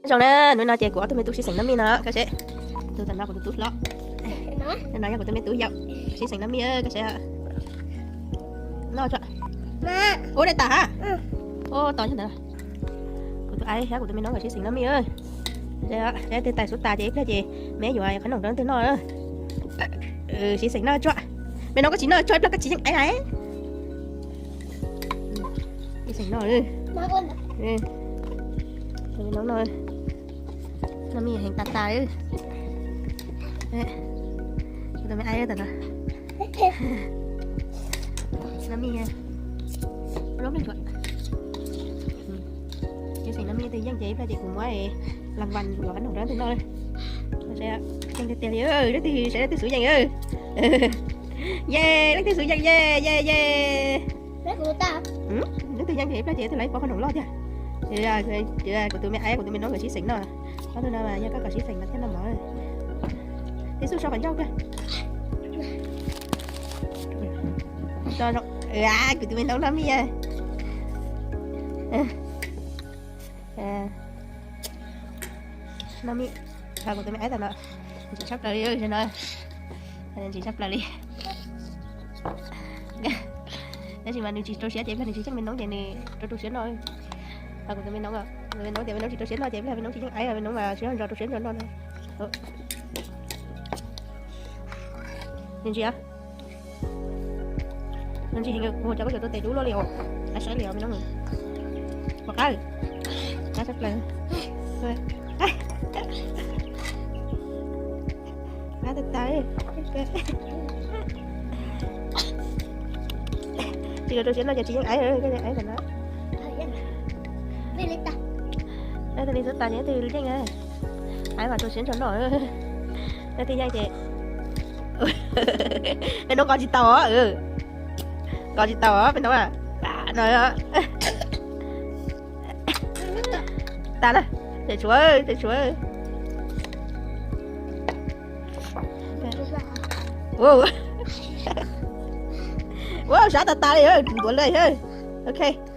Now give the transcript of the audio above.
xong nè nuôi nó chạy của tôi mới tụi xí xỉnh nó mi nó cái sẽ tôi tận nó của tôi tụt lọ nên nói của tôi mới tụi dọc xí xỉnh nó mi ơi cái sẽ nó cho ô đây ta hả ô to như thế nào của tôi ai của tôi mới nói của xí xỉnh nó mi ơi để tôi tài số ta chị cái gì mẹ vừa khánh đồng đó tôi nói xí xỉnh nó cho mẹ nó có chỉ nó cho nó có chỉ ấy này xí xỉnh nó nó nói nó mi hình tạt tài tụi mày ai đó tụi nó mi nó lên chuột cái gì nó mi thì dân chị là chị cùng với làm vành của cái đầu đó thì nói sẽ chân tiền gì ơi đó thì sẽ tới sửa dần ơi yeah lấy tới sửa dần yeah yeah yeah lấy của ta nếu từ dân chị là chị tôi lấy bỏ cái đầu lo chứ chị ra của tụi mày ai của tụi mình nói người xí xỉnh rồi có tôi nào mà nha các cả xí xỉnh là thế nào mà thế số sao bạn dâu kìa cho nó của tụi mình nấu lắm đi nha nó mi sao của tụi mình ấy tao nè chị sắp lại đi ơi cho nó chị sắp lại đi thế thì mà nếu chị tôi sẽ chém thì chị chắc mình nấu vậy nè tôi sẽ nói của tụi mình nấu rồi mình nấu thì mình nấu chị tôi sẽ nói chém là mình nấu chị chắc ấy rồi mình nấu mà sẽ rồi tôi sẽ rồi nó nên chị á nên chị hình ngồi cho có chỗ tôi tẩy đủ lo liều ai sẽ liều mình nói người mặc ơi ai sắp lên rồi ai tự tay chị là tôi sẽ nói cho chị những ấy rồi cái ấy là nó đi lên ta đây tôi đi xuất tài nhé từ lên nghe ấy mà tôi sẽ cho nổi đây thì dây chị bên nó có chị tàu á có chị tàu á bên đó à nói á ta nè thầy chúa ơi wow wow xả ta đi ơi cuốn đây ơi ok